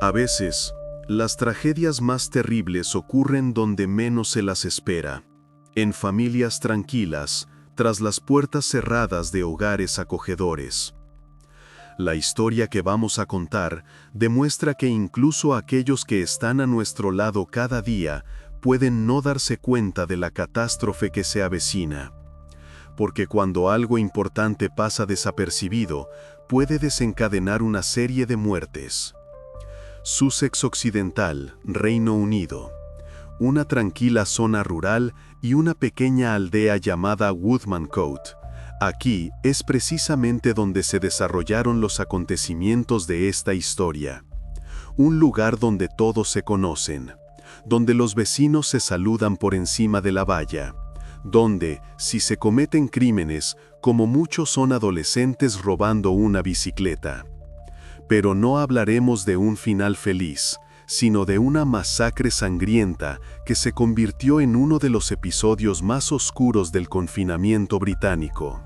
A veces, las tragedias más terribles ocurren donde menos se las espera, en familias tranquilas, tras las puertas cerradas de hogares acogedores. La historia que vamos a contar demuestra que incluso aquellos que están a nuestro lado cada día pueden no darse cuenta de la catástrofe que se avecina. Porque cuando algo importante pasa desapercibido, puede desencadenar una serie de muertes. Sussex Occidental, Reino Unido. Una tranquila zona rural y una pequeña aldea llamada Woodmancote. Aquí es precisamente donde se desarrollaron los acontecimientos de esta historia. Un lugar donde todos se conocen, donde los vecinos se saludan por encima de la valla, donde, si se cometen crímenes, como muchos son adolescentes robando una bicicleta. Pero no hablaremos de un final feliz, sino de una masacre sangrienta que se convirtió en uno de los episodios más oscuros del confinamiento británico.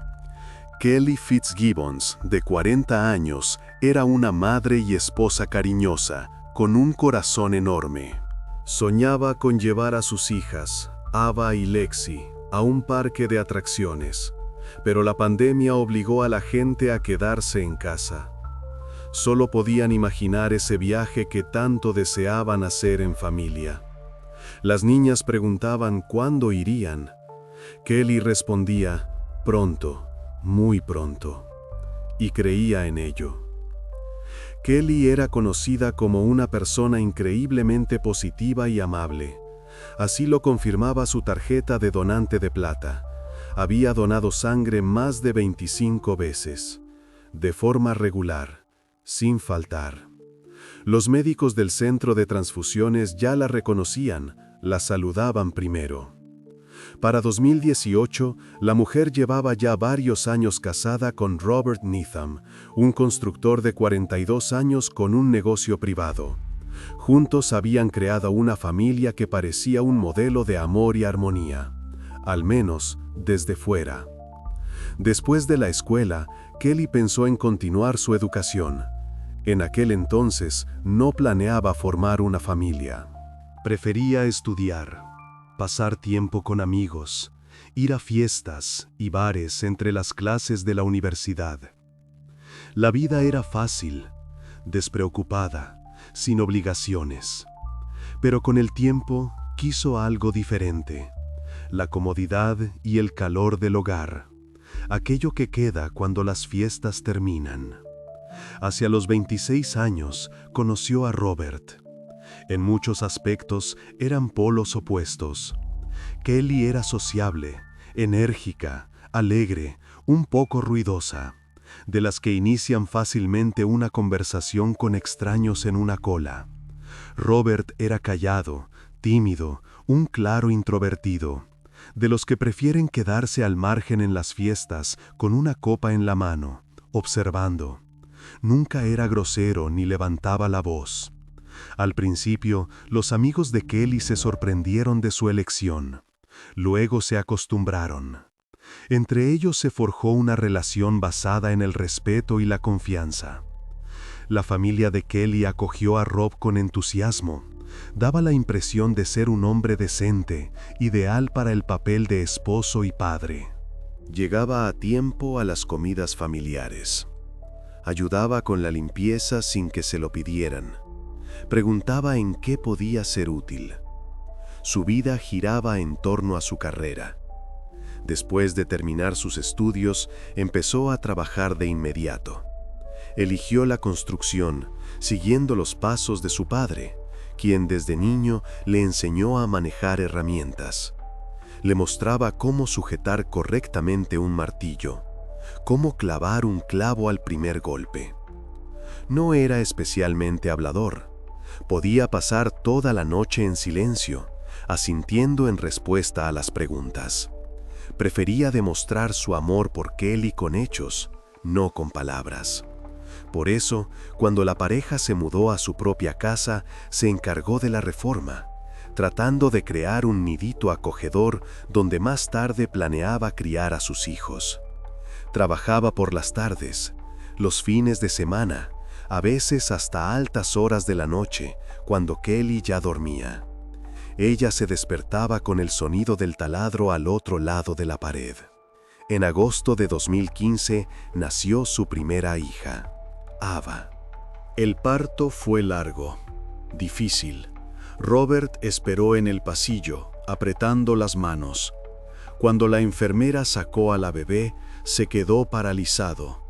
Kelly Fitzgibbons, de 40 años, era una madre y esposa cariñosa, con un corazón enorme. Soñaba con llevar a sus hijas, Ava y Lexi, a un parque de atracciones, pero la pandemia obligó a la gente a quedarse en casa. Solo podían imaginar ese viaje que tanto deseaban hacer en familia. Las niñas preguntaban cuándo irían. Kelly respondía, pronto, muy pronto, y creía en ello. Kelly era conocida como una persona increíblemente positiva y amable. Así lo confirmaba su tarjeta de donante de plata. Había donado sangre más de 25 veces, de forma regular, sin faltar. Los médicos del centro de transfusiones ya la reconocían, la saludaban primero. Para 2018, la mujer llevaba ya varios años casada con Robert Neetham, un constructor de 42 años con un negocio privado. Juntos habían creado una familia que parecía un modelo de amor y armonía, al menos desde fuera. Después de la escuela, Kelly pensó en continuar su educación. En aquel entonces no planeaba formar una familia. Prefería estudiar, pasar tiempo con amigos, ir a fiestas y bares entre las clases de la universidad. La vida era fácil, despreocupada, sin obligaciones. Pero con el tiempo quiso algo diferente, la comodidad y el calor del hogar, aquello que queda cuando las fiestas terminan. Hacia los 26 años conoció a Robert. En muchos aspectos eran polos opuestos. Kelly era sociable, enérgica, alegre, un poco ruidosa, de las que inician fácilmente una conversación con extraños en una cola. Robert era callado, tímido, un claro introvertido, de los que prefieren quedarse al margen en las fiestas con una copa en la mano, observando. Nunca era grosero ni levantaba la voz. Al principio, los amigos de Kelly se sorprendieron de su elección. Luego se acostumbraron. Entre ellos se forjó una relación basada en el respeto y la confianza. La familia de Kelly acogió a Rob con entusiasmo. Daba la impresión de ser un hombre decente, ideal para el papel de esposo y padre. Llegaba a tiempo a las comidas familiares. Ayudaba con la limpieza sin que se lo pidieran. Preguntaba en qué podía ser útil. Su vida giraba en torno a su carrera. Después de terminar sus estudios, empezó a trabajar de inmediato. Eligió la construcción, siguiendo los pasos de su padre, quien desde niño le enseñó a manejar herramientas. Le mostraba cómo sujetar correctamente un martillo, cómo clavar un clavo al primer golpe. No era especialmente hablador. Podía pasar toda la noche en silencio, asintiendo en respuesta a las preguntas. Prefería demostrar su amor por Kelly con hechos, no con palabras. Por eso, cuando la pareja se mudó a su propia casa, se encargó de la reforma, tratando de crear un nidito acogedor donde más tarde planeaba criar a sus hijos. Trabajaba por las tardes, los fines de semana, a veces hasta altas horas de la noche, cuando Kelly ya dormía. Ella se despertaba con el sonido del taladro al otro lado de la pared. En agosto de 2015 nació su primera hija, Ava. El parto fue largo, difícil. Robert esperó en el pasillo, apretando las manos. Cuando la enfermera sacó a la bebé, se quedó paralizado.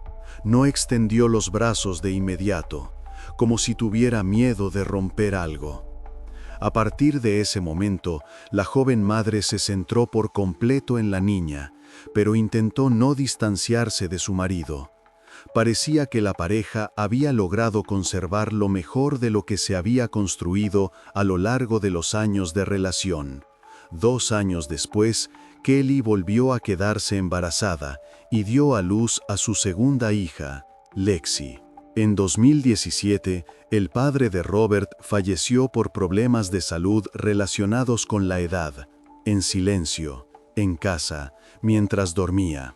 No extendió los brazos de inmediato, como si tuviera miedo de romper algo. A partir de ese momento, la joven madre se centró por completo en la niña, pero intentó no distanciarse de su marido. Parecía que la pareja había logrado conservar lo mejor de lo que se había construido a lo largo de los años de relación. 2 años después, Kelly volvió a quedarse embarazada y dio a luz a su segunda hija, Lexi. En 2017, el padre de Robert falleció por problemas de salud relacionados con la edad, en silencio, en casa, mientras dormía.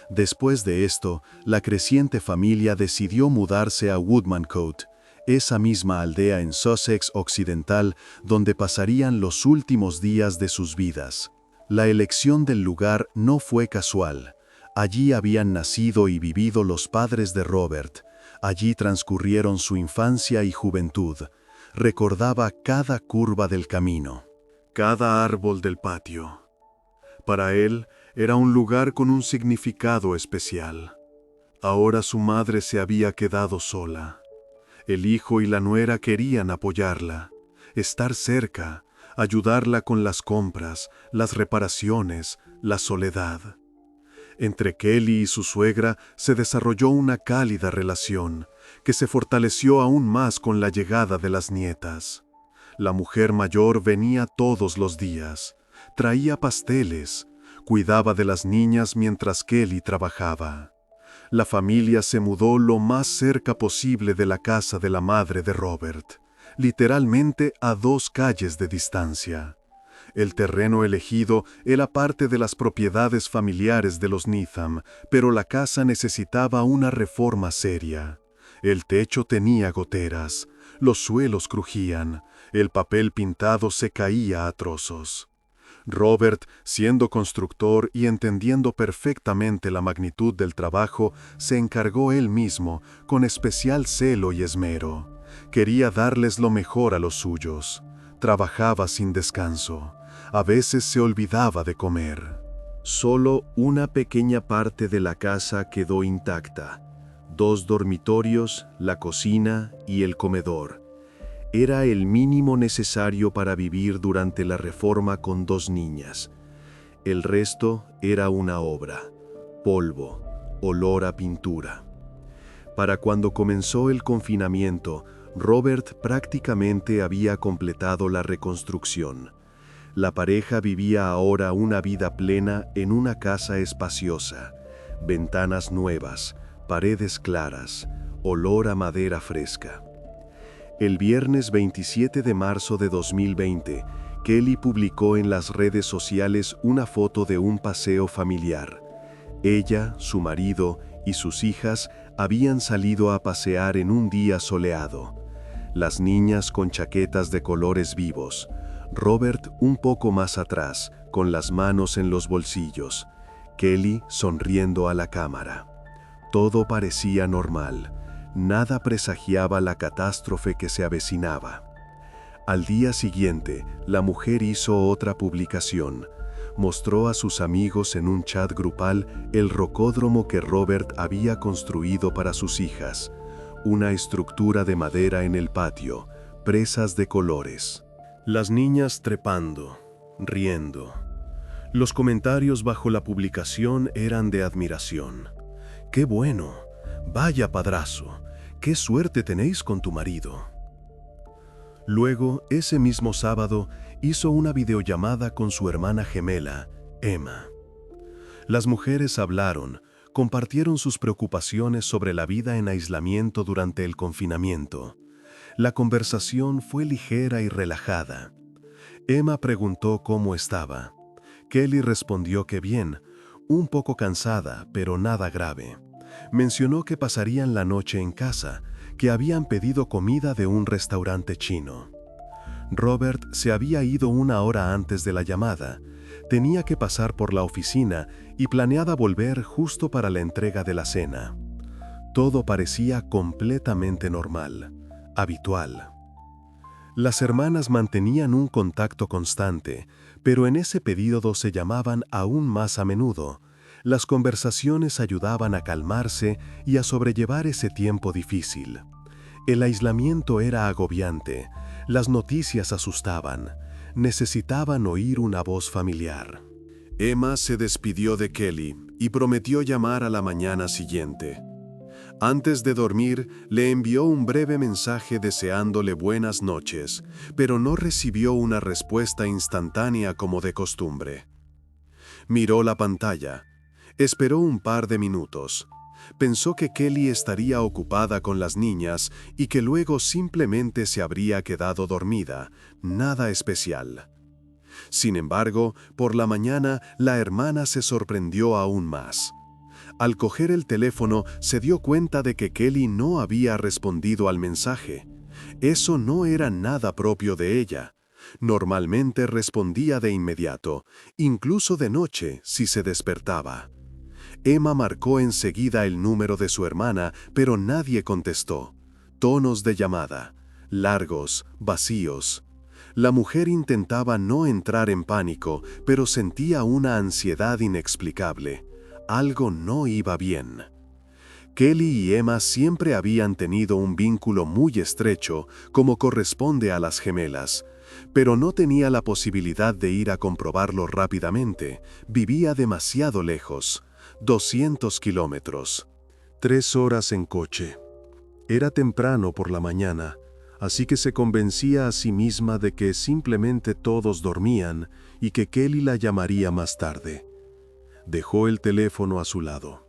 Después de esto, la creciente familia decidió mudarse a Woodmancote, esa misma aldea en Sussex Occidental donde pasarían los últimos días de sus vidas. La elección del lugar no fue casual. Allí habían nacido y vivido los padres de Robert. Allí transcurrieron su infancia y juventud. Recordaba cada curva del camino, cada árbol del patio. Para él, era un lugar con un significado especial. Ahora su madre se había quedado sola. El hijo y la nuera querían apoyarla, estar cerca, ayudarla con las compras, las reparaciones, la soledad. Entre Kelly y su suegra se desarrolló una cálida relación, que se fortaleció aún más con la llegada de las nietas. La mujer mayor venía todos los días, traía pasteles, cuidaba de las niñas mientras Kelly trabajaba. La familia se mudó lo más cerca posible de la casa de la madre de Robert, literalmente a 2 calles de distancia. El terreno elegido era parte de las propiedades familiares de los Needham, pero la casa necesitaba una reforma seria. El techo tenía goteras, los suelos crujían, el papel pintado se caía a trozos. Robert, siendo constructor y entendiendo perfectamente la magnitud del trabajo, se encargó él mismo, con especial celo y esmero. Quería darles lo mejor a los suyos. Trabajaba sin descanso. A veces se olvidaba de comer. Solo una pequeña parte de la casa quedó intacta. 2 dormitorios, la cocina y el comedor. Era el mínimo necesario para vivir durante la reforma con 2 niñas. El resto era una obra, polvo, olor a pintura. Para cuando comenzó el confinamiento, Robert prácticamente había completado la reconstrucción. La pareja vivía ahora una vida plena en una casa espaciosa, ventanas nuevas, paredes claras, olor a madera fresca. El viernes 27 de marzo de 2020, Kelly publicó en las redes sociales una foto de un paseo familiar. Ella, su marido y sus hijas habían salido a pasear en un día soleado. Las niñas con chaquetas de colores vivos. Robert un poco más atrás, con las manos en los bolsillos. Kelly sonriendo a la cámara. Todo parecía normal. Nada presagiaba la catástrofe que se avecinaba. Al día siguiente, la mujer hizo otra publicación. Mostró a sus amigos en un chat grupal el rocódromo que Robert había construido para sus hijas. Una estructura de madera en el patio, presas de colores. Las niñas trepando, riendo. Los comentarios bajo la publicación eran de admiración. ¡Qué bueno! ¡Vaya padrazo! ¡Qué suerte tenéis con tu marido! Luego, ese mismo sábado, hizo una videollamada con su hermana gemela, Emma. Las mujeres hablaron, compartieron sus preocupaciones sobre la vida en aislamiento durante el confinamiento. La conversación fue ligera y relajada. Emma preguntó cómo estaba. Kelly respondió que bien, un poco cansada, pero nada grave. Mencionó que pasarían la noche en casa, que habían pedido comida de un restaurante chino. Robert se había ido 1 hora antes de la llamada. Tenía que pasar por la oficina y planeaba volver justo para la entrega de la cena. Todo parecía completamente normal, habitual. Las hermanas mantenían un contacto constante, pero en ese período se llamaban aún más a menudo. Las conversaciones ayudaban a calmarse y a sobrellevar ese tiempo difícil. El aislamiento era agobiante, las noticias asustaban, necesitaban oír una voz familiar. Emma se despidió de Kelly y prometió llamar a la mañana siguiente. Antes de dormir, le envió un breve mensaje deseándole buenas noches, pero no recibió una respuesta instantánea como de costumbre. Miró la pantalla. Esperó un par de minutos. Pensó que Kelly estaría ocupada con las niñas y que luego simplemente se habría quedado dormida, nada especial. Sin embargo, por la mañana la hermana se sorprendió aún más. Al coger el teléfono se dio cuenta de que Kelly no había respondido al mensaje. Eso no era nada propio de ella. Normalmente respondía de inmediato, incluso de noche si se despertaba. Emma marcó enseguida el número de su hermana, pero nadie contestó. Tonos de llamada, largos, vacíos. La mujer intentaba no entrar en pánico, pero sentía una ansiedad inexplicable. Algo no iba bien. Kelly y Emma siempre habían tenido un vínculo muy estrecho, como corresponde a las gemelas, pero no tenía la posibilidad de ir a comprobarlo rápidamente. Vivía demasiado lejos. 200 kilómetros. 3 horas en coche. Era temprano por la mañana, así que se convencía a sí misma de que simplemente todos dormían y que Kelly la llamaría más tarde. Dejó el teléfono a su lado.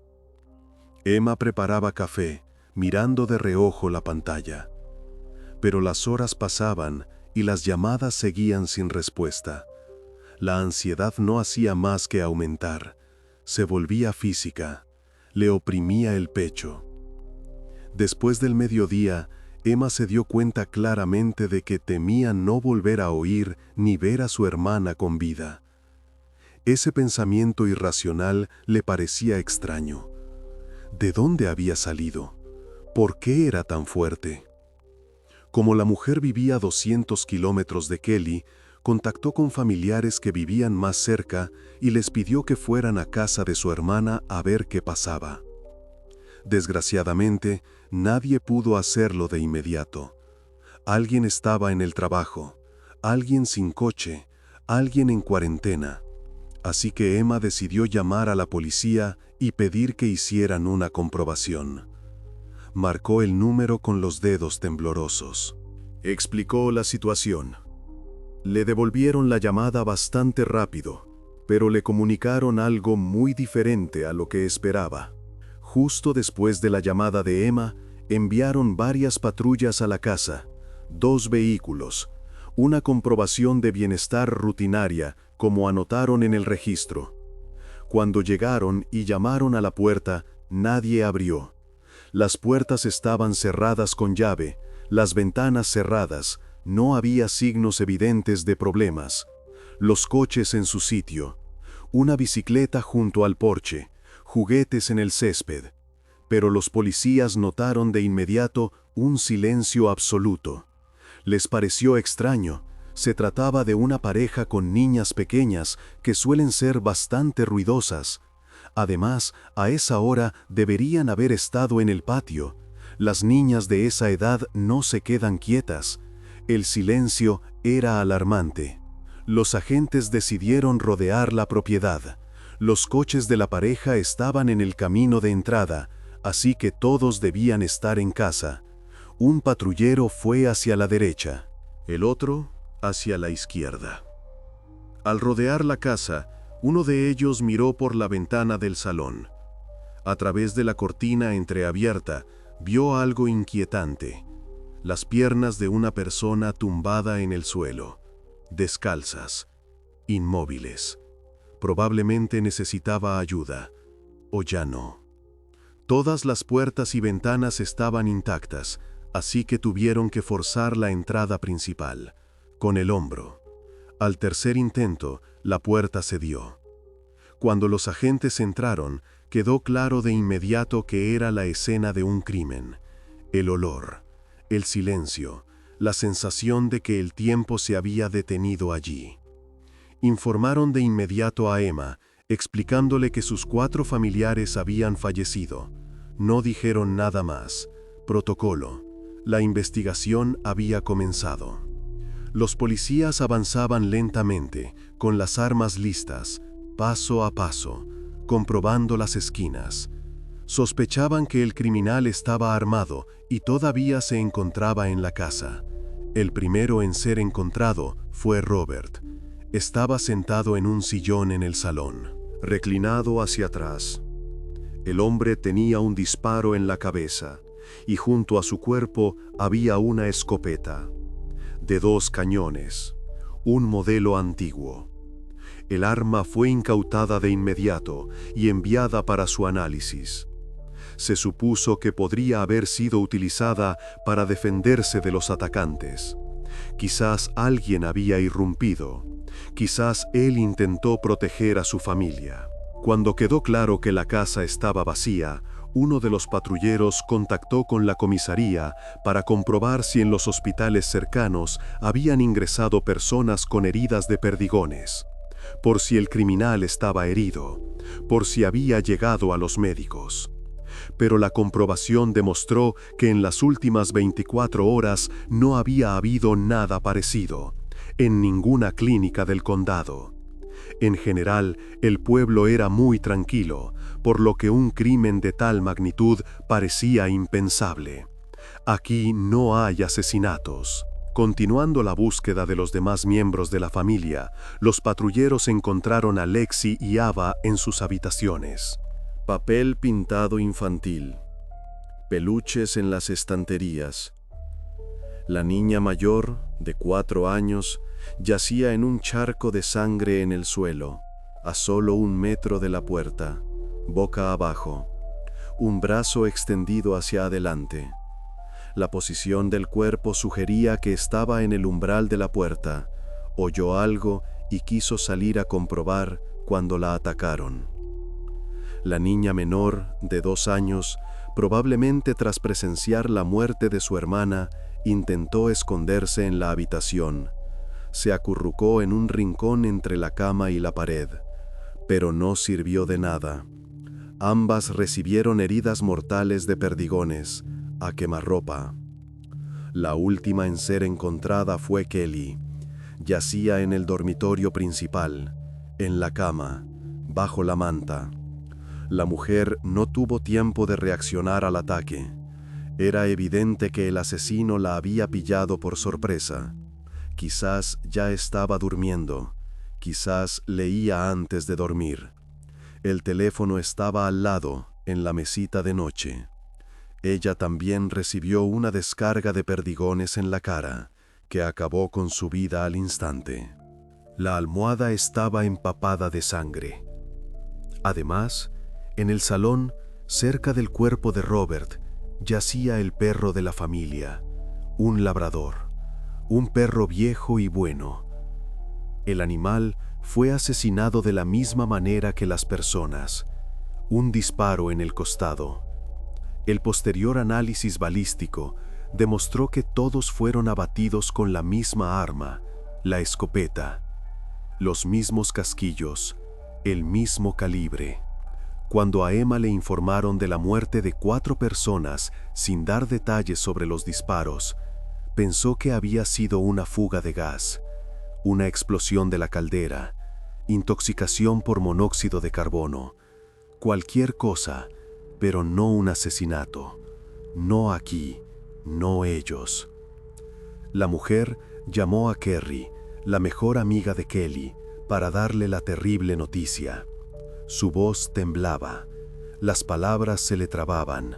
Emma preparaba café, mirando de reojo la pantalla. Pero las horas pasaban y las llamadas seguían sin respuesta. La ansiedad no hacía más que aumentar. Se volvía física, le oprimía el pecho. Después del mediodía, Emma se dio cuenta claramente de que temía no volver a oír ni ver a su hermana con vida. Ese pensamiento irracional le parecía extraño. ¿De dónde había salido? ¿Por qué era tan fuerte? Como la mujer vivía a 200 kilómetros de Kelly, contactó con familiares que vivían más cerca y les pidió que fueran a casa de su hermana a ver qué pasaba. Desgraciadamente, nadie pudo hacerlo de inmediato. Alguien estaba en el trabajo, alguien sin coche, alguien en cuarentena. Así que Emma decidió llamar a la policía y pedir que hicieran una comprobación. Marcó el número con los dedos temblorosos. Explicó la situación. Le devolvieron la llamada bastante rápido, pero le comunicaron algo muy diferente a lo que esperaba. Justo después de la llamada de Emma, enviaron varias patrullas a la casa, 2 vehículos, una comprobación de bienestar rutinaria, como anotaron en el registro. Cuando llegaron y llamaron a la puerta, nadie abrió. Las puertas estaban cerradas con llave, las ventanas cerradas. No había signos evidentes de problemas. Los coches en su sitio. Una bicicleta junto al porche. Juguetes en el césped. Pero los policías notaron de inmediato un silencio absoluto. Les pareció extraño. Se trataba de una pareja con niñas pequeñas que suelen ser bastante ruidosas. Además, a esa hora deberían haber estado en el patio. Las niñas de esa edad no se quedan quietas. El silencio era alarmante. Los agentes decidieron rodear la propiedad. Los coches de la pareja estaban en el camino de entrada, así que todos debían estar en casa. Un patrullero fue hacia la derecha, el otro hacia la izquierda. Al rodear la casa, uno de ellos miró por la ventana del salón. A través de la cortina entreabierta, vio algo inquietante. Las piernas de una persona tumbada en el suelo, descalzas, inmóviles. Probablemente necesitaba ayuda, o ya no. Todas las puertas y ventanas estaban intactas, así que tuvieron que forzar la entrada principal, con el hombro. Al tercer intento, la puerta cedió. Cuando los agentes entraron, quedó claro de inmediato que era la escena de un crimen. El olor, el silencio, la sensación de que el tiempo se había detenido allí. Informaron de inmediato a Emma, explicándole que sus 4 familiares habían fallecido. No dijeron nada más. Protocolo. La investigación había comenzado. Los policías avanzaban lentamente, con las armas listas, paso a paso, comprobando las esquinas. Sospechaban que el criminal estaba armado y todavía se encontraba en la casa. El primero en ser encontrado fue Robert. Estaba sentado en un sillón en el salón, reclinado hacia atrás. El hombre tenía un disparo en la cabeza y junto a su cuerpo había una escopeta, de 2 cañones, un modelo antiguo. El arma fue incautada de inmediato y enviada para su análisis. Se supuso que podría haber sido utilizada para defenderse de los atacantes. Quizás alguien había irrumpido. Quizás él intentó proteger a su familia. Cuando quedó claro que la casa estaba vacía, uno de los patrulleros contactó con la comisaría para comprobar si en los hospitales cercanos habían ingresado personas con heridas de perdigones, por si el criminal estaba herido, por si había llegado a los médicos. Pero la comprobación demostró que en las últimas 24 horas no había habido nada parecido, en ninguna clínica del condado. En general, el pueblo era muy tranquilo, por lo que un crimen de tal magnitud parecía impensable. Aquí no hay asesinatos. Continuando la búsqueda de los demás miembros de la familia, los patrulleros encontraron a Lexi y Ava en sus habitaciones. Papel pintado infantil. Peluches en las estanterías. La niña mayor, de 4 años, yacía en un charco de sangre en el suelo, a solo 1 metro de la puerta, boca abajo, un brazo extendido hacia adelante. La posición del cuerpo sugería que estaba en el umbral de la puerta, oyó algo y quiso salir a comprobar cuando la atacaron. La niña menor, de 2 años, probablemente tras presenciar la muerte de su hermana, intentó esconderse en la habitación. Se acurrucó en un rincón entre la cama y la pared, pero no sirvió de nada. Ambas recibieron heridas mortales de perdigones, a quemarropa. La última en ser encontrada fue Kelly. Yacía en el dormitorio principal, en la cama, bajo la manta. La mujer no tuvo tiempo de reaccionar al ataque. Era evidente que el asesino la había pillado por sorpresa. Quizás ya estaba durmiendo, quizás leía antes de dormir. El teléfono estaba al lado, en la mesita de noche. Ella también recibió una descarga de perdigones en la cara, que acabó con su vida al instante. La almohada estaba empapada de sangre. Además, en el salón, cerca del cuerpo de Robert, yacía el perro de la familia, un labrador, un perro viejo y bueno. El animal fue asesinado de la misma manera que las personas, un disparo en el costado. El posterior análisis balístico demostró que todos fueron abatidos con la misma arma, la escopeta, los mismos casquillos, el mismo calibre. Cuando a Emma le informaron de la muerte de 4 personas sin dar detalles sobre los disparos, pensó que había sido una fuga de gas, una explosión de la caldera, intoxicación por monóxido de carbono, cualquier cosa, pero no un asesinato. No aquí, no ellos. La mujer llamó a Kerry, la mejor amiga de Kelly, para darle la terrible noticia. Su voz temblaba, las palabras se le trababan.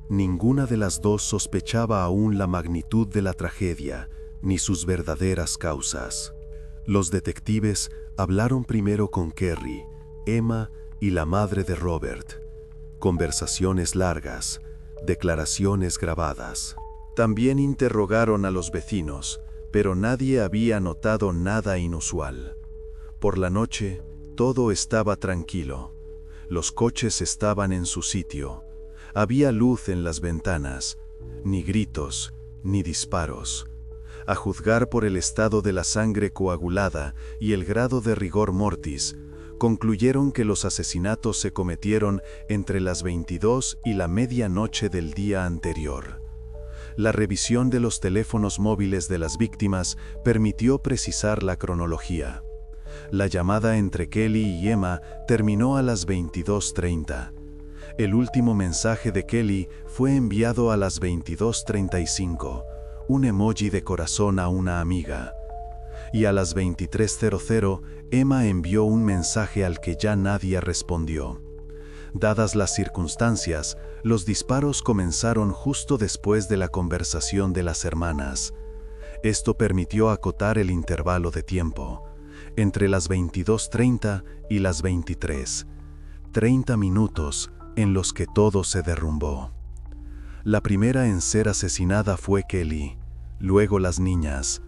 Ninguna de las dos sospechaba aún la magnitud de la tragedia, ni sus verdaderas causas. Los detectives hablaron primero con Kerry, Emma y la madre de Robert. Conversaciones largas, declaraciones grabadas. También interrogaron a los vecinos, pero nadie había notado nada inusual. Por la noche, todo estaba tranquilo. Los coches estaban en su sitio. Había luz en las ventanas, ni gritos, ni disparos. A juzgar por el estado de la sangre coagulada y el grado de rigor mortis, concluyeron que los asesinatos se cometieron entre las 22 y la medianoche del día anterior. La revisión de los teléfonos móviles de las víctimas permitió precisar la cronología. La llamada entre Kelly y Emma terminó a las 22:30. El último mensaje de Kelly fue enviado a las 22:35, un emoji de corazón a una amiga. Y a las 23:00, Emma envió un mensaje al que ya nadie respondió. Dadas las circunstancias, los disparos comenzaron justo después de la conversación de las hermanas. Esto permitió acotar el intervalo de tiempo, entre las 22:30 y las 23. 30 minutos en los que todo se derrumbó. La primera en ser asesinada fue Kelly, luego las niñas.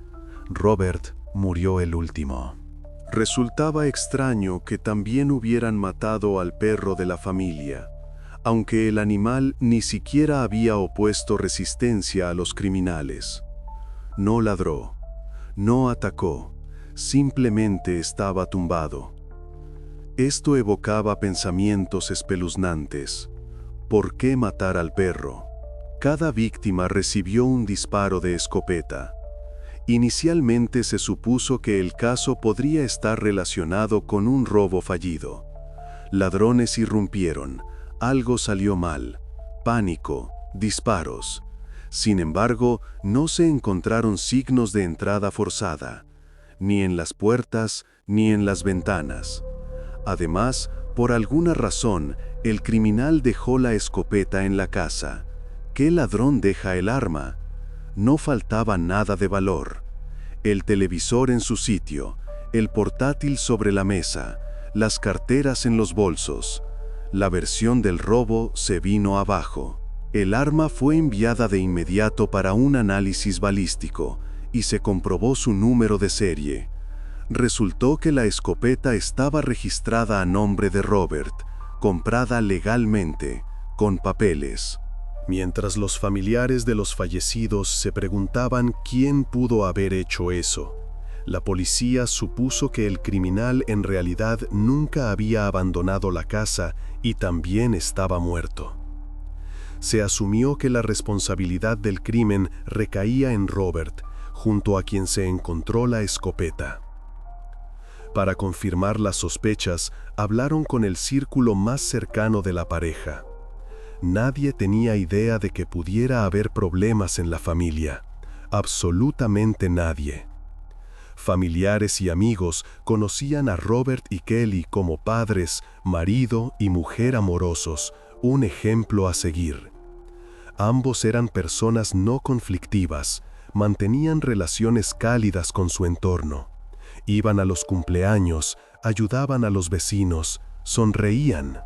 Robert murió el último. Resultaba extraño que también hubieran matado al perro de la familia, aunque el animal ni siquiera había opuesto resistencia a los criminales. No ladró, no atacó, simplemente estaba tumbado. Esto evocaba pensamientos espeluznantes. ¿Por qué matar al perro? Cada víctima recibió un disparo de escopeta. Inicialmente se supuso que el caso podría estar relacionado con un robo fallido. Ladrones irrumpieron, algo salió mal, pánico, disparos. Sin embargo, no se encontraron signos de entrada forzada, ni en las puertas ni en las ventanas. Además, por alguna razón, el criminal dejó la escopeta en la casa. ¿Qué ladrón deja el arma? No faltaba nada de valor. El televisor en su sitio, el portátil sobre la mesa, las carteras en los bolsos. La versión del robo se vino abajo. El arma fue enviada de inmediato para un análisis balístico y se comprobó su número de serie. Resultó que la escopeta estaba registrada a nombre de Robert, comprada legalmente, con papeles. Mientras los familiares de los fallecidos se preguntaban quién pudo haber hecho eso, la policía supuso que el criminal en realidad nunca había abandonado la casa y también estaba muerto. Se asumió que la responsabilidad del crimen recaía en Robert, junto a quien se encontró la escopeta. Para confirmar las sospechas, hablaron con el círculo más cercano de la pareja. Nadie tenía idea de que pudiera haber problemas en la familia. Absolutamente nadie. Familiares y amigos conocían a Robert y Kelly como padres, marido y mujer amorosos, un ejemplo a seguir. Ambos eran personas no conflictivas, mantenían relaciones cálidas con su entorno. Iban a los cumpleaños, ayudaban a los vecinos, sonreían.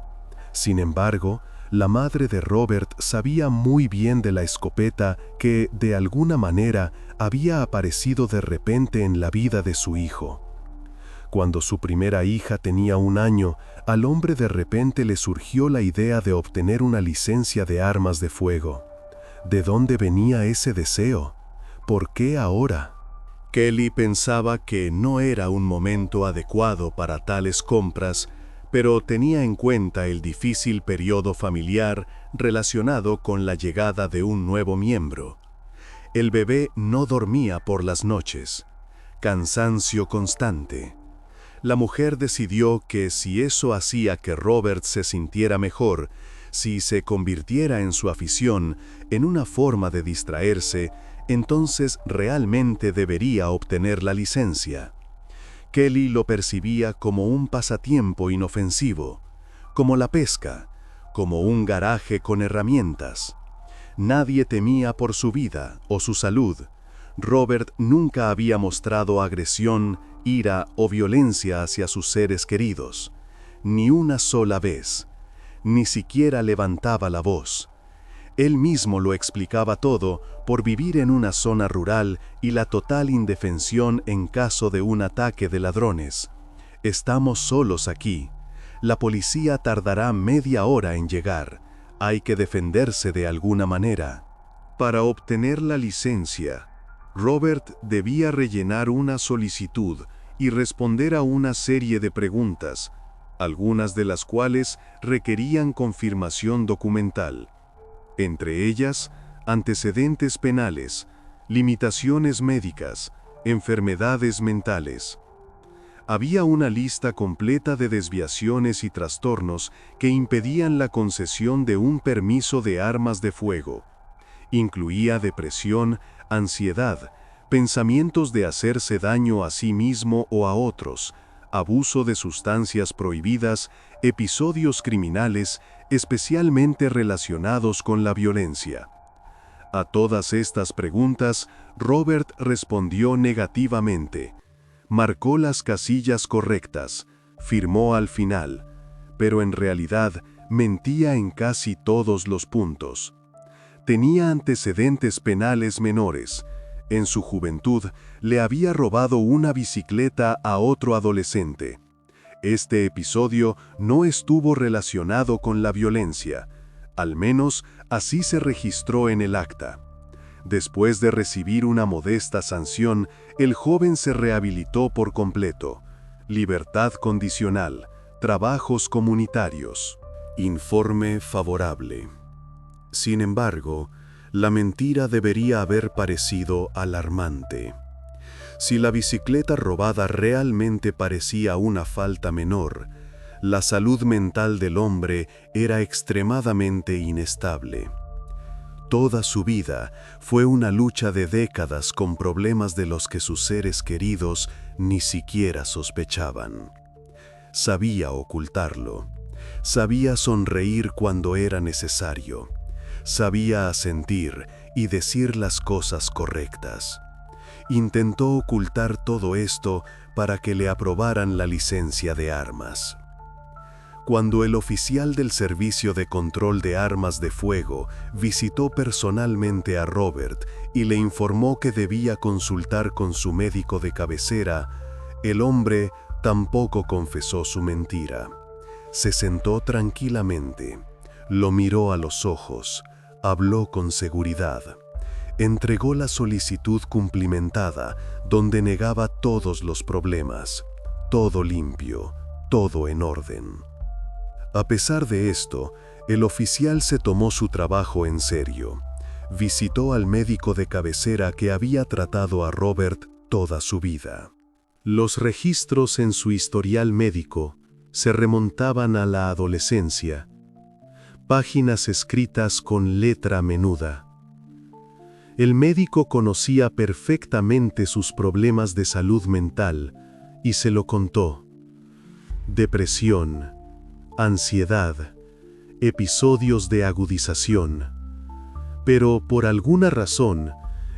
Sin embargo, la madre de Robert sabía muy bien de la escopeta que, de alguna manera, había aparecido de repente en la vida de su hijo. Cuando su primera hija tenía 1 año, al hombre de repente le surgió la idea de obtener una licencia de armas de fuego. ¿De dónde venía ese deseo? ¿Por qué ahora? Kelly pensaba que no era un momento adecuado para tales compras, pero tenía en cuenta el difícil periodo familiar relacionado con la llegada de un nuevo miembro. El bebé no dormía por las noches. Cansancio constante. La mujer decidió que si eso hacía que Robert se sintiera mejor, si se convirtiera en su afición, en una forma de distraerse, entonces realmente debería obtener la licencia. Kelly lo percibía como un pasatiempo inofensivo, como la pesca, como un garaje con herramientas. Nadie temía por su vida o su salud. Robert nunca había mostrado agresión, ira o violencia hacia sus seres queridos. Ni una sola vez. Ni siquiera levantaba la voz. Él mismo lo explicaba todo por vivir en una zona rural y la total indefensión en caso de un ataque de ladrones. Estamos solos aquí. La policía tardará media hora en llegar. Hay que defenderse de alguna manera. Para obtener la licencia, Robert debía rellenar una solicitud y responder a una serie de preguntas, algunas de las cuales requerían confirmación documental. Entre ellas, antecedentes penales, limitaciones médicas, enfermedades mentales. Había una lista completa de desviaciones y trastornos que impedían la concesión de un permiso de armas de fuego. Incluía depresión, ansiedad, pensamientos de hacerse daño a sí mismo o a otros, abuso de sustancias prohibidas, episodios criminales, especialmente relacionados con la violencia. A todas estas preguntas, Robert respondió negativamente. Marcó las casillas correctas, firmó al final, pero en realidad mentía en casi todos los puntos. Tenía antecedentes penales menores. En su juventud, le había robado una bicicleta a otro adolescente. Este episodio no estuvo relacionado con la violencia, al menos así se registró en el acta. Después de recibir una modesta sanción, el joven se rehabilitó por completo. Libertad condicional, trabajos comunitarios. Informe favorable. Sin embargo, la mentira debería haber parecido alarmante. Si la bicicleta robada realmente parecía una falta menor, la salud mental del hombre era extremadamente inestable. Toda su vida fue una lucha de décadas con problemas de los que sus seres queridos ni siquiera sospechaban. Sabía ocultarlo. Sabía sonreír cuando era necesario. Sabía asentir y decir las cosas correctas. Intentó ocultar todo esto para que le aprobaran la licencia de armas. Cuando el oficial del Servicio de Control de Armas de Fuego visitó personalmente a Robert y le informó que debía consultar con su médico de cabecera, el hombre tampoco confesó su mentira. Se sentó tranquilamente, lo miró a los ojos, habló con seguridad. Entregó la solicitud cumplimentada, donde negaba todos los problemas, todo limpio, todo en orden. A pesar de esto, el oficial se tomó su trabajo en serio. Visitó al médico de cabecera que había tratado a Robert toda su vida. Los registros en su historial médico se remontaban a la adolescencia. Páginas escritas con letra menuda. El médico conocía perfectamente sus problemas de salud mental y se lo contó. Depresión, ansiedad, episodios de agudización. Pero por alguna razón,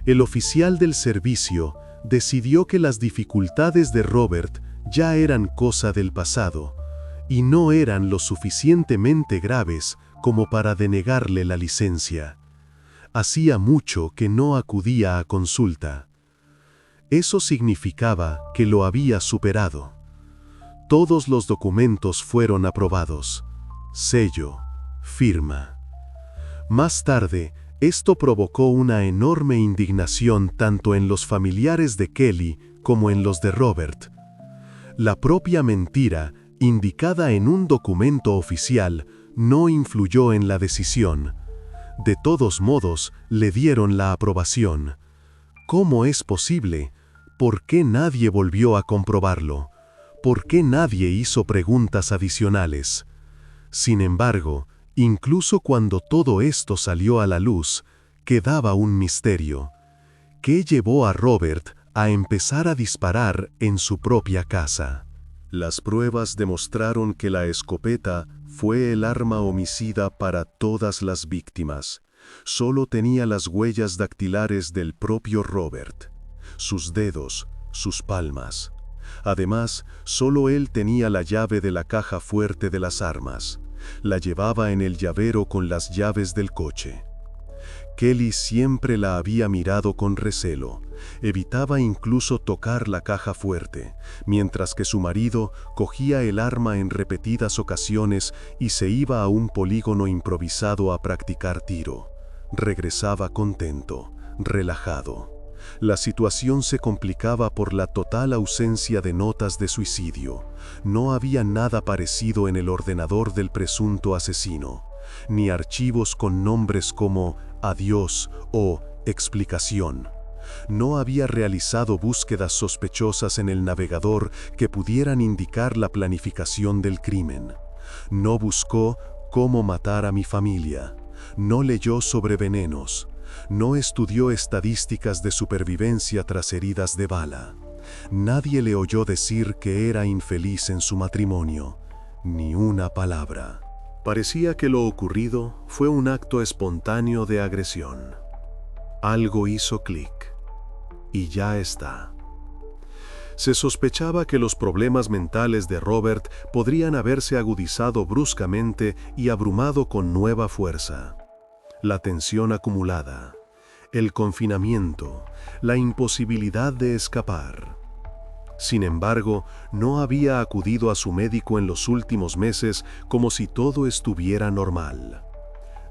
el oficial del servicio decidió que las dificultades de Robert ya eran cosa del pasado y no eran lo suficientemente graves como para denegarle la licencia. Hacía mucho que no acudía a consulta. Eso significaba que lo había superado. Todos los documentos fueron aprobados. Sello, firma. Más tarde, esto provocó una enorme indignación tanto en los familiares de Kelly como en los de Robert. La propia mentira, indicada en un documento oficial, no influyó en la decisión. De todos modos, le dieron la aprobación. ¿Cómo es posible? ¿Por qué nadie volvió a comprobarlo? ¿Por qué nadie hizo preguntas adicionales? Sin embargo, incluso cuando todo esto salió a la luz, quedaba un misterio. ¿Qué llevó a Robert a empezar a disparar en su propia casa? Las pruebas demostraron que la escopeta fue el arma homicida para todas las víctimas. Solo tenía las huellas dactilares del propio Robert, sus dedos, sus palmas. Además, solo él tenía la llave de la caja fuerte de las armas. La llevaba en el llavero con las llaves del coche. Kelly siempre la había mirado con recelo. Evitaba incluso tocar la caja fuerte, mientras que su marido cogía el arma en repetidas ocasiones y se iba a un polígono improvisado a practicar tiro. Regresaba contento, relajado. La situación se complicaba por la total ausencia de notas de suicidio. No había nada parecido en el ordenador del presunto asesino, ni archivos con nombres como adiós o explicación. No había realizado búsquedas sospechosas en el navegador que pudieran indicar la planificación del crimen. No buscó cómo matar a mi familia. No leyó sobre venenos. No estudió estadísticas de supervivencia tras heridas de bala. Nadie le oyó decir que era infeliz en su matrimonio. Ni una palabra. Parecía que lo ocurrido fue un acto espontáneo de agresión. Algo hizo clic. Y ya está. Se sospechaba que los problemas mentales de Robert podrían haberse agudizado bruscamente y abrumado con nueva fuerza. La tensión acumulada, el confinamiento, la imposibilidad de escapar. Sin embargo, no había acudido a su médico en los últimos meses como si todo estuviera normal.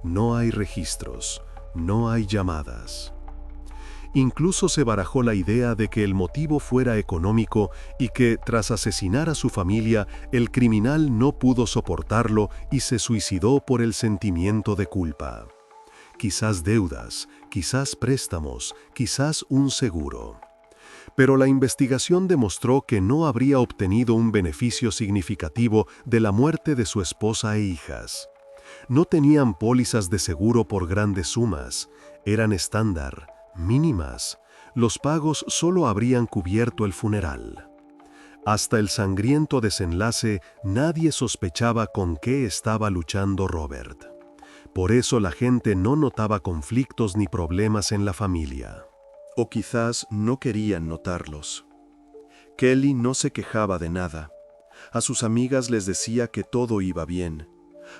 No hay registros, no hay llamadas. Incluso se barajó la idea de que el motivo fuera económico y que, tras asesinar a su familia, el criminal no pudo soportarlo y se suicidó por el sentimiento de culpa. Quizás deudas, quizás préstamos, quizás un seguro. Pero la investigación demostró que no habría obtenido un beneficio significativo de la muerte de su esposa e hijas. No tenían pólizas de seguro por grandes sumas, eran estándar, mínimas. Los pagos solo habrían cubierto el funeral. Hasta el sangriento desenlace, nadie sospechaba con qué estaba luchando Robert. Por eso la gente no notaba conflictos ni problemas en la familia. O quizás no querían notarlos. Kelly no se quejaba de nada. A sus amigas les decía que todo iba bien.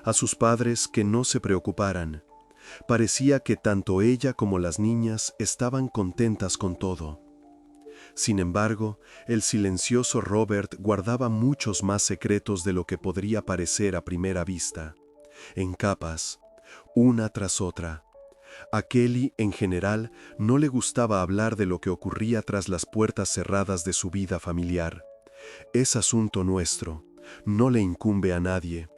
A sus padres que no se preocuparan. Parecía que tanto ella como las niñas estaban contentas con todo. Sin embargo, el silencioso Robert guardaba muchos más secretos de lo que podría parecer a primera vista. En capas, una tras otra. A Kelly, en general, no le gustaba hablar de lo que ocurría tras las puertas cerradas de su vida familiar. Es asunto nuestro, no le incumbe a nadie.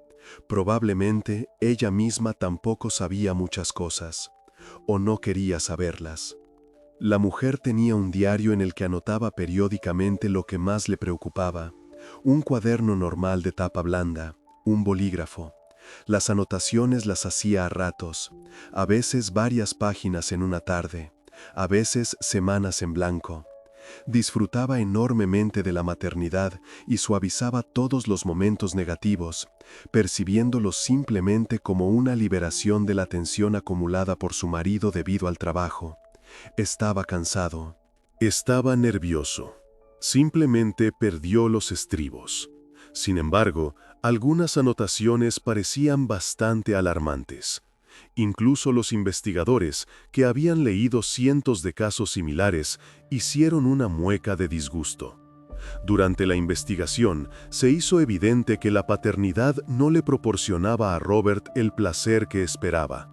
Probablemente ella misma tampoco sabía muchas cosas, o no quería saberlas. La mujer tenía un diario en el que anotaba periódicamente lo que más le preocupaba, un cuaderno normal de tapa blanda, un bolígrafo. Las anotaciones las hacía a ratos, a veces varias páginas en una tarde, a veces semanas en blanco. Disfrutaba enormemente de la maternidad y suavizaba todos los momentos negativos, percibiéndolos simplemente como una liberación de la tensión acumulada por su marido debido al trabajo. Estaba cansado. Estaba nervioso. Simplemente perdió los estribos. Sin embargo, algunas anotaciones parecían bastante alarmantes. Incluso los investigadores, que habían leído cientos de casos similares, hicieron una mueca de disgusto. Durante la investigación, se hizo evidente que la paternidad no le proporcionaba a Robert el placer que esperaba.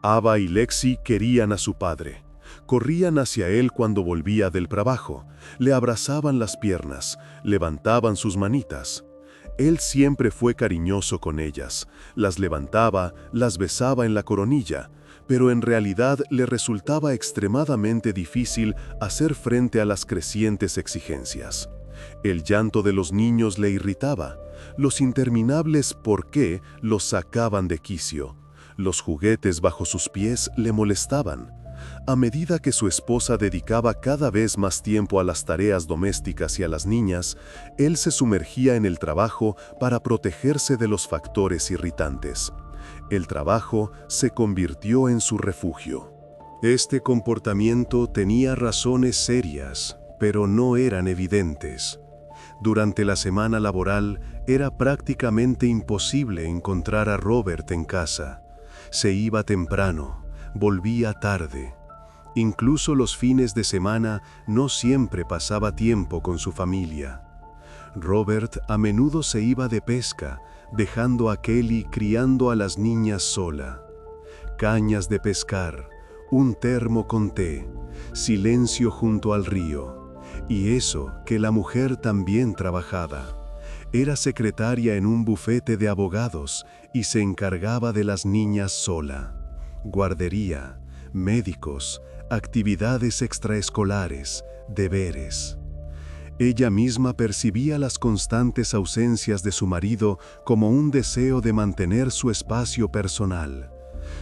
Ava y Lexi querían a su padre. Corrían hacia él cuando volvía del trabajo, le abrazaban las piernas, levantaban sus manitas. Él siempre fue cariñoso con ellas, las levantaba, las besaba en la coronilla, pero en realidad le resultaba extremadamente difícil hacer frente a las crecientes exigencias. El llanto de los niños le irritaba, los interminables ¿por qué? Los sacaban de quicio, los juguetes bajo sus pies le molestaban. A medida que su esposa dedicaba cada vez más tiempo a las tareas domésticas y a las niñas, él se sumergía en el trabajo para protegerse de los factores irritantes. El trabajo se convirtió en su refugio. Este comportamiento tenía razones serias, pero no eran evidentes. Durante la semana laboral era prácticamente imposible encontrar a Robert en casa. Se iba temprano, Volvía tarde. Incluso los fines de semana no siempre pasaba tiempo con su familia. Robert a menudo se iba de pesca, dejando a Kelly criando a las niñas sola. Cañas de pescar, un termo con té, silencio junto al río. Y eso que la mujer también trabajaba. Era secretaria en un bufete de abogados y se encargaba de las niñas sola. Guardería, médicos, actividades extraescolares, deberes. Ella misma percibía las constantes ausencias de su marido como un deseo de mantener su espacio personal.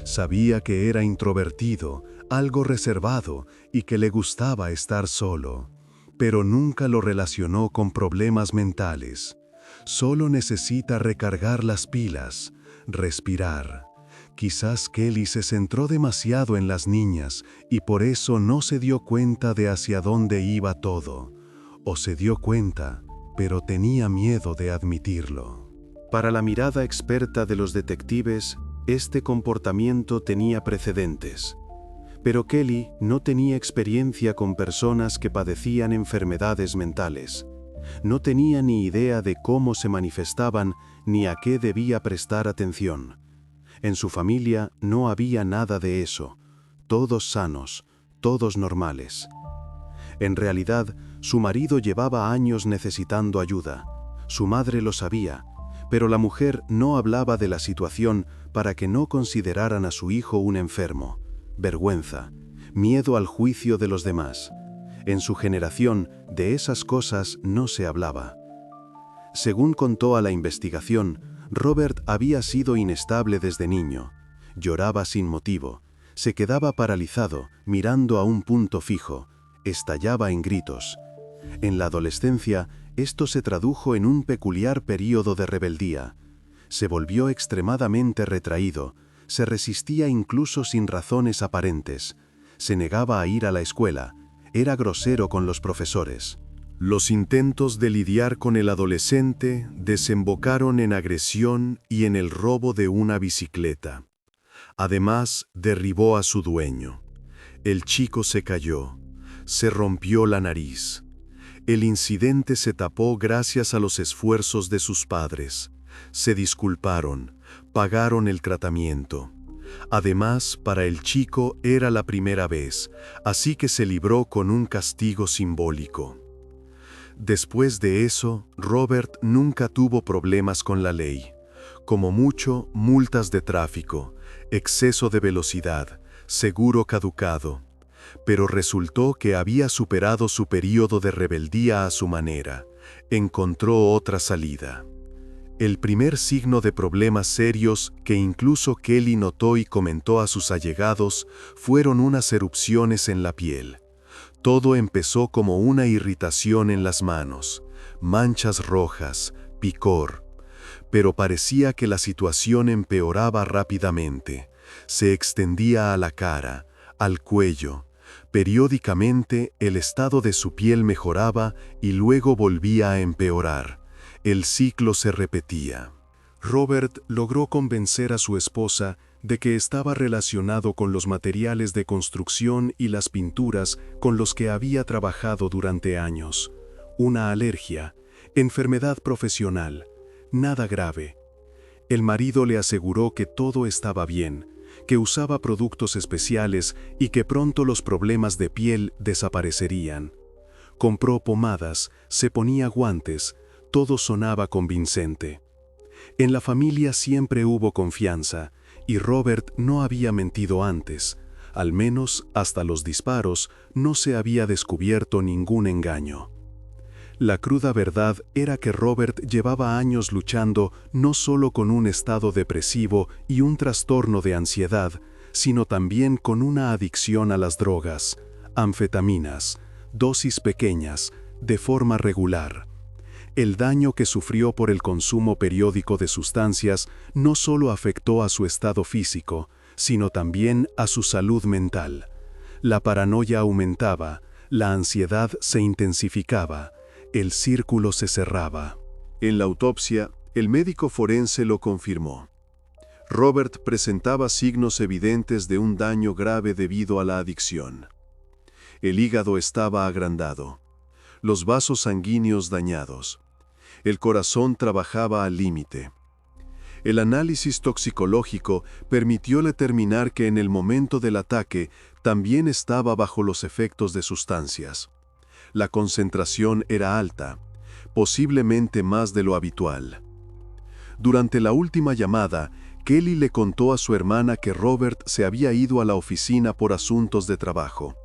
Sabía que era introvertido, algo reservado y que le gustaba estar solo, pero nunca lo relacionó con problemas mentales. Solo necesita recargar las pilas, respirar. Quizás Kelly se centró demasiado en las niñas y por eso no se dio cuenta de hacia dónde iba todo. O se dio cuenta, pero tenía miedo de admitirlo. Para la mirada experta de los detectives, este comportamiento tenía precedentes. Pero Kelly no tenía experiencia con personas que padecían enfermedades mentales. No tenía ni idea de cómo se manifestaban ni a qué debía prestar atención. En su familia no había nada de eso. Todos sanos, todos normales. En realidad, su marido llevaba años necesitando ayuda. Su madre lo sabía, pero la mujer no hablaba de la situación para que no consideraran a su hijo un enfermo. Vergüenza, miedo al juicio de los demás. En su generación, de esas cosas no se hablaba. Según contó a la investigación, Robert había sido inestable desde niño. Lloraba sin motivo, se quedaba paralizado, mirando a un punto fijo, estallaba en gritos. En la adolescencia, esto se tradujo en un peculiar período de rebeldía. Se volvió extremadamente retraído, se resistía incluso sin razones aparentes, se negaba a ir a la escuela, era grosero con los profesores. Los intentos de lidiar con el adolescente desembocaron en agresión y en el robo de una bicicleta. Además, derribó a su dueño. El chico se cayó, se rompió la nariz. El incidente se tapó gracias a los esfuerzos de sus padres. Se disculparon, pagaron el tratamiento. Además, para el chico era la primera vez, así que se libró con un castigo simbólico. Después de eso, Robert nunca tuvo problemas con la ley. Como mucho, multas de tráfico, exceso de velocidad, seguro caducado. Pero resultó que había superado su período de rebeldía a su manera. Encontró otra salida. El primer signo de problemas serios que incluso Kelly notó y comentó a sus allegados fueron unas erupciones en la piel. Todo empezó como una irritación en las manos, manchas rojas, picor. Pero parecía que la situación empeoraba rápidamente. Se extendía a la cara, al cuello. Periódicamente el estado de su piel mejoraba y luego volvía a empeorar. El ciclo se repetía. Robert logró convencer a su esposa de que estaba relacionado con los materiales de construcción y las pinturas con los que había trabajado durante años. Una alergia, enfermedad profesional, nada grave. El marido le aseguró que todo estaba bien, que usaba productos especiales y que pronto los problemas de piel desaparecerían. Compró pomadas, se ponía guantes, todo sonaba convincente. En la familia siempre hubo confianza, y Robert no había mentido antes. Al menos, hasta los disparos, no se había descubierto ningún engaño. La cruda verdad era que Robert llevaba años luchando no solo con un estado depresivo y un trastorno de ansiedad, sino también con una adicción a las drogas, anfetaminas, dosis pequeñas, de forma regular. El daño que sufrió por el consumo periódico de sustancias no solo afectó a su estado físico, sino también a su salud mental. La paranoia aumentaba, la ansiedad se intensificaba, el círculo se cerraba. En la autopsia, el médico forense lo confirmó. Robert presentaba signos evidentes de un daño grave debido a la adicción. El hígado estaba agrandado, los vasos sanguíneos dañados. El corazón trabajaba al límite. El análisis toxicológico permitió determinar que en el momento del ataque también estaba bajo los efectos de sustancias. La concentración era alta, posiblemente más de lo habitual. Durante la última llamada, Kelly le contó a su hermana que Robert se había ido a la oficina por asuntos de trabajo.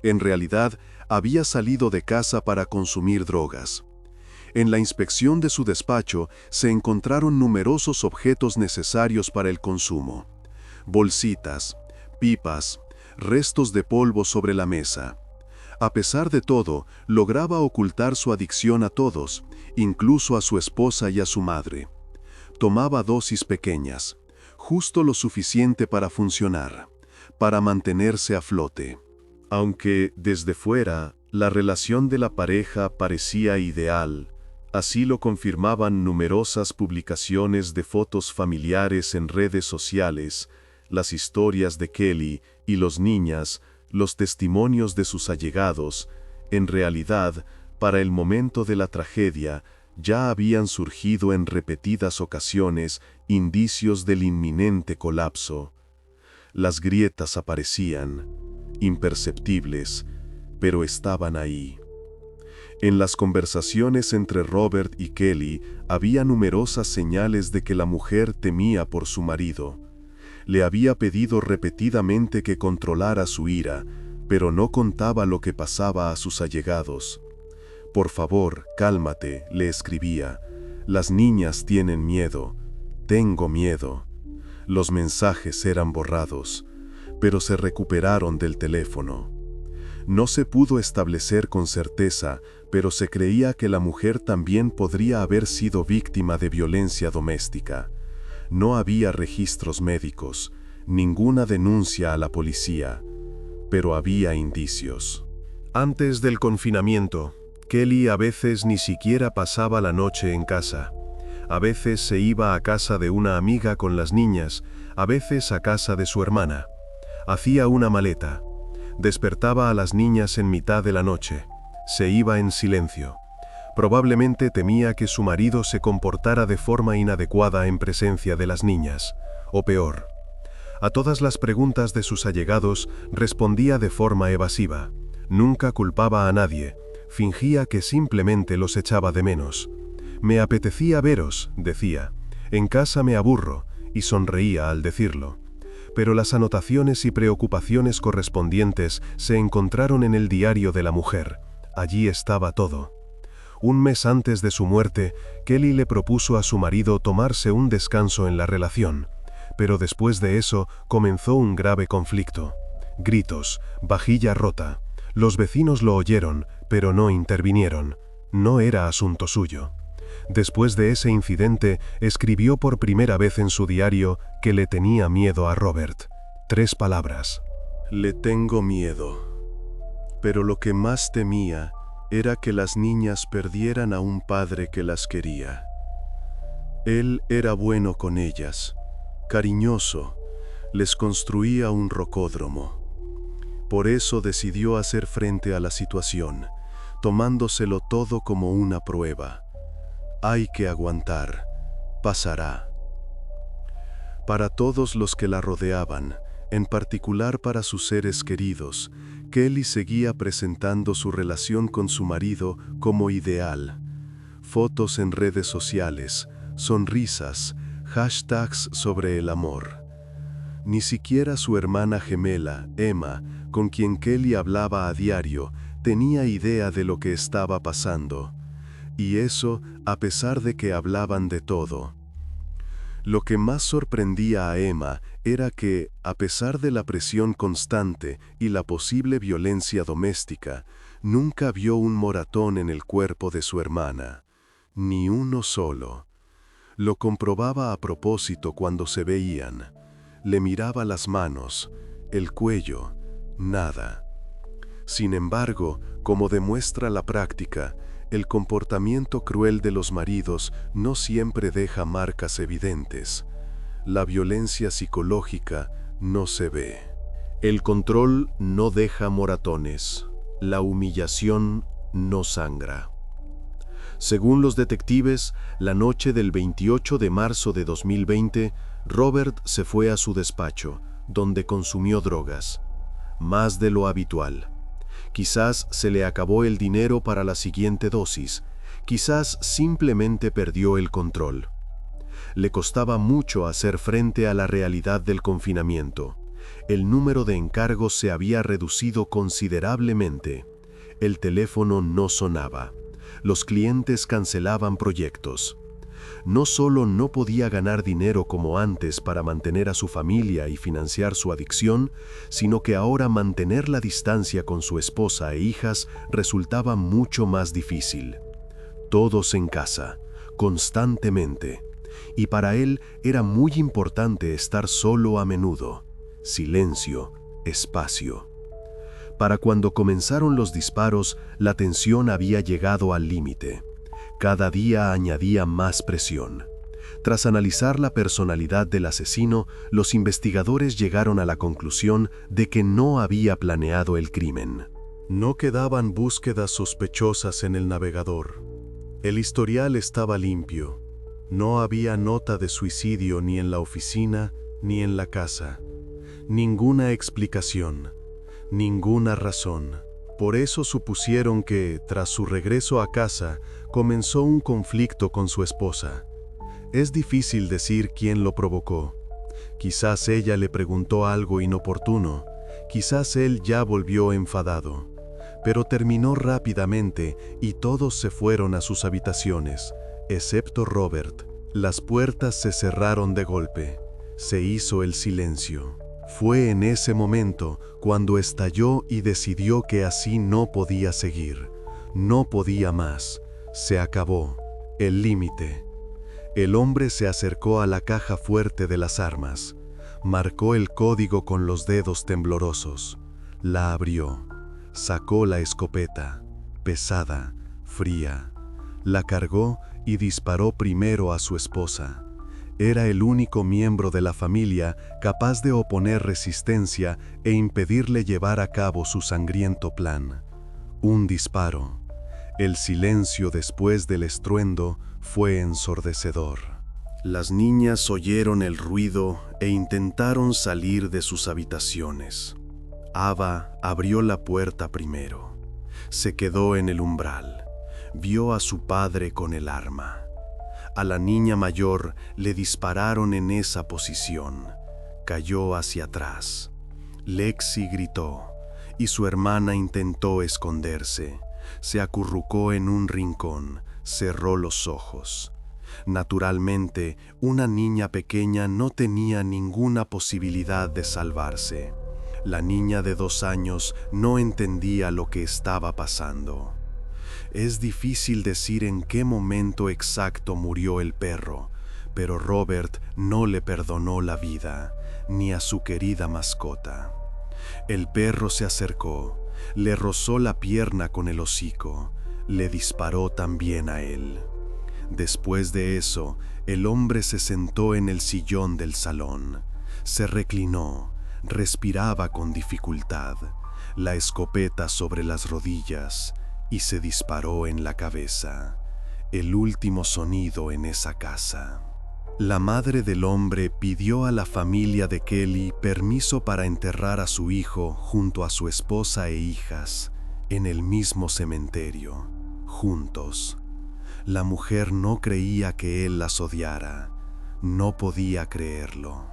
En realidad, había salido de casa para consumir drogas. En la inspección de su despacho se encontraron numerosos objetos necesarios para el consumo: bolsitas, pipas, restos de polvo sobre la mesa. A pesar de todo, lograba ocultar su adicción a todos, incluso a su esposa y a su madre. Tomaba dosis pequeñas, justo lo suficiente para funcionar, para mantenerse a flote. Aunque, desde fuera, la relación de la pareja parecía ideal, así lo confirmaban numerosas publicaciones de fotos familiares en redes sociales, las historias de Kelly y los niños, los testimonios de sus allegados. En realidad, para el momento de la tragedia, ya habían surgido en repetidas ocasiones indicios del inminente colapso. Las grietas aparecían, imperceptibles, pero estaban ahí. En las conversaciones entre Robert y Kelly había numerosas señales de que la mujer temía por su marido. Le había pedido repetidamente que controlara su ira, pero no contaba lo que pasaba a sus allegados. «Por favor, cálmate», le escribía. «Las niñas tienen miedo. Tengo miedo». Los mensajes eran borrados, pero se recuperaron del teléfono. No se pudo establecer con certeza, pero se creía que la mujer también podría haber sido víctima de violencia doméstica. No había registros médicos, ninguna denuncia a la policía, pero había indicios. Antes del confinamiento, Kelly a veces ni siquiera pasaba la noche en casa. A veces se iba a casa de una amiga con las niñas, a veces a casa de su hermana. Hacía una maleta. Despertaba a las niñas en mitad de la noche. Se iba en silencio. Probablemente temía que su marido se comportara de forma inadecuada en presencia de las niñas, o peor. A todas las preguntas de sus allegados respondía de forma evasiva. Nunca culpaba a nadie. Fingía que simplemente los echaba de menos. «Me apetecía veros», decía. «En casa me aburro», y sonreía al decirlo. Pero las anotaciones y preocupaciones correspondientes se encontraron en el diario de la mujer. Allí estaba todo. Un mes antes de su muerte, Kelly le propuso a su marido tomarse un descanso en la relación, pero después de eso comenzó un grave conflicto. Gritos, vajilla rota. Los vecinos lo oyeron, pero no intervinieron. No era asunto suyo. Después de ese incidente, escribió por primera vez en su diario que le tenía miedo a Robert. 3 palabras. «Le tengo miedo». Pero lo que más temía era que las niñas perdieran a un padre que las quería. Él era bueno con ellas, cariñoso, les construía un rocódromo. Por eso decidió hacer frente a la situación, tomándoselo todo como una prueba. Hay que aguantar, pasará. Para todos los que la rodeaban, en particular para sus seres queridos, Kelly seguía presentando su relación con su marido como ideal. Fotos en redes sociales, sonrisas, hashtags sobre el amor. Ni siquiera su hermana gemela, Emma, con quien Kelly hablaba a diario, tenía idea de lo que estaba pasando. Y eso a pesar de que hablaban de todo. Lo que más sorprendía a Emma era que, a pesar de la presión constante y la posible violencia doméstica, nunca vio un moratón en el cuerpo de su hermana. Ni uno solo. Lo comprobaba a propósito cuando se veían. Le miraba las manos, el cuello, nada. Sin embargo, como demuestra la práctica, el comportamiento cruel de los maridos no siempre deja marcas evidentes. La violencia psicológica no se ve. El control no deja moratones. La humillación no sangra. Según los detectives, la noche del 28 de marzo de 2020, Robert se fue a su despacho, donde consumió drogas. Más de lo habitual. Quizás se le acabó el dinero para la siguiente dosis. Quizás simplemente perdió el control. Le costaba mucho hacer frente a la realidad del confinamiento. El número de encargos se había reducido considerablemente. El teléfono no sonaba. Los clientes cancelaban proyectos. No solo no podía ganar dinero como antes para mantener a su familia y financiar su adicción, sino que ahora mantener la distancia con su esposa e hijas resultaba mucho más difícil. Todos en casa, constantemente. Y para él era muy importante estar solo a menudo. Silencio, espacio. Para cuando comenzaron los disparos, la tensión había llegado al límite. Cada día añadía más presión. Tras analizar la personalidad del asesino, los investigadores llegaron a la conclusión de que no había planeado el crimen. No quedaban búsquedas sospechosas en el navegador. El historial estaba limpio. No había nota de suicidio ni en la oficina ni en la casa. Ninguna explicación, ninguna razón. Por eso supusieron que, tras su regreso a casa, comenzó un conflicto con su esposa. Es difícil decir quién lo provocó. Quizás ella le preguntó algo inoportuno, quizás él ya volvió enfadado. Pero terminó rápidamente y todos se fueron a sus habitaciones, excepto Robert. Las puertas se cerraron de golpe. Se hizo el silencio. Fue en ese momento cuando estalló y decidió que así no podía seguir. No podía más. Se acabó. El límite. El hombre se acercó a la caja fuerte de las armas. Marcó el código con los dedos temblorosos. La abrió. Sacó la escopeta. Pesada, fría. La cargó y disparó primero a su esposa. Era el único miembro de la familia capaz de oponer resistencia e impedirle llevar a cabo su sangriento plan. Un disparo. El silencio después del estruendo fue ensordecedor. Las niñas oyeron el ruido e intentaron salir de sus habitaciones. Ava abrió la puerta primero. Se quedó en el umbral. Vio a su padre con el arma. A la niña mayor le dispararon en esa posición. Cayó hacia atrás. Lexi gritó, y su hermana intentó esconderse. Se acurrucó en un rincón, cerró los ojos. Naturalmente, una niña pequeña no tenía ninguna posibilidad de salvarse. La niña de 2 años no entendía lo que estaba pasando. Es difícil decir en qué momento exacto murió el perro, pero Robert no le perdonó la vida, ni a su querida mascota. El perro se acercó, le rozó la pierna con el hocico, le disparó también a él. Después de eso, el hombre se sentó en el sillón del salón, se reclinó, respiraba con dificultad, la escopeta sobre las rodillas, y se disparó en la cabeza, el último sonido en esa casa. La madre del hombre pidió a la familia de Kelly permiso para enterrar a su hijo junto a su esposa e hijas, en el mismo cementerio, juntos. La mujer no creía que él las odiara, no podía creerlo.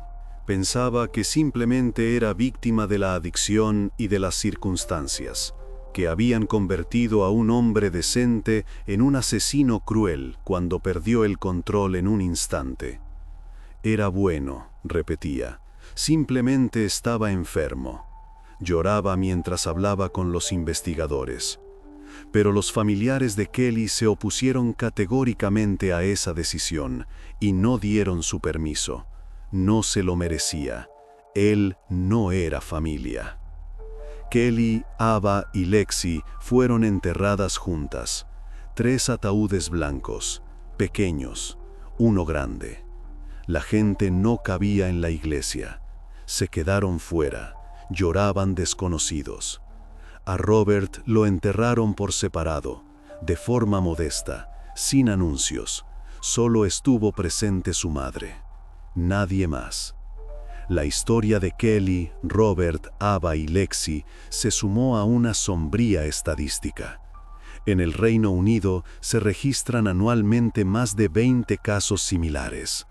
Pensaba que simplemente era víctima de la adicción y de las circunstancias, que habían convertido a un hombre decente en un asesino cruel cuando perdió el control en un instante. Era bueno, repetía, simplemente estaba enfermo. Lloraba mientras hablaba con los investigadores. Pero los familiares de Kelly se opusieron categóricamente a esa decisión y no dieron su permiso. No se lo merecía. Él no era familia. Kelly, Ava y Lexi fueron enterradas juntas. 3 ataúdes blancos, pequeños, uno grande. La gente no cabía en la iglesia. Se quedaron fuera, lloraban desconocidos. A Robert lo enterraron por separado, de forma modesta, sin anuncios. Solo estuvo presente su madre. Nadie más. La historia de Kelly, Robert, Ava y Lexi se sumó a una sombría estadística. En el Reino Unido se registran anualmente más de 20 casos similares.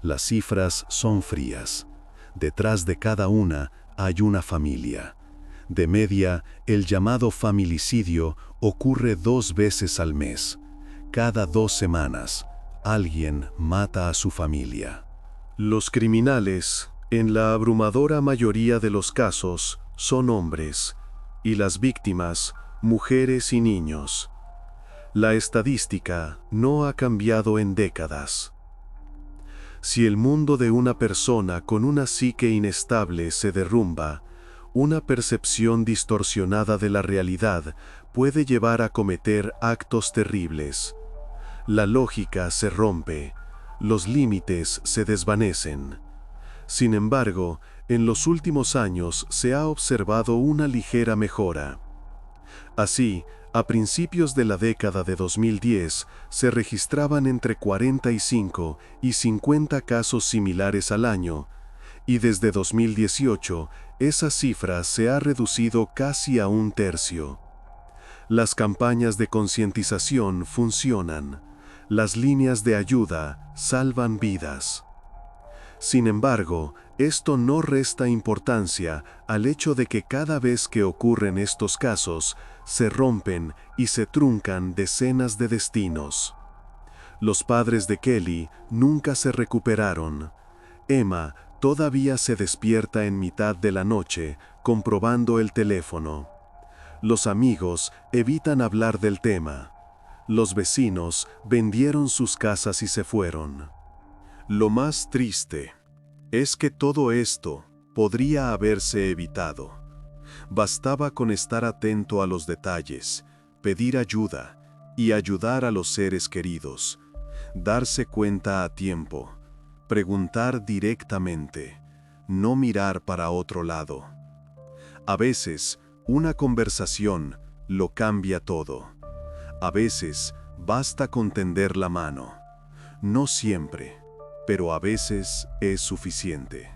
Las cifras son frías. Detrás de cada una hay una familia. De media, el llamado familicidio ocurre 2 veces al mes. Cada 2 semanas, alguien mata a su familia. Los criminales, en la abrumadora mayoría de los casos, son hombres, y las víctimas, mujeres y niños. La estadística no ha cambiado en décadas. Si el mundo de una persona con una psique inestable se derrumba, una percepción distorsionada de la realidad puede llevar a cometer actos terribles. La lógica se rompe, los límites se desvanecen. Sin embargo, en los últimos años se ha observado una ligera mejora. Así, a principios de la década de 2010, se registraban entre 45 y 50 casos similares al año, y desde 2018, esa cifra se ha reducido casi a 1/3. Las campañas de concientización funcionan. Las líneas de ayuda salvan vidas. Sin embargo, esto no resta importancia al hecho de que cada vez que ocurren estos casos, se rompen y se truncan decenas de destinos. Los padres de Kelly nunca se recuperaron. Emma todavía se despierta en mitad de la noche, comprobando el teléfono. Los amigos evitan hablar del tema. Los vecinos vendieron sus casas y se fueron. Lo más triste es que todo esto podría haberse evitado. Bastaba con estar atento a los detalles, pedir ayuda y ayudar a los seres queridos, darse cuenta a tiempo, preguntar directamente, no mirar para otro lado. A veces, una conversación lo cambia todo. A veces, basta con tender la mano. No siempre, pero a veces es suficiente.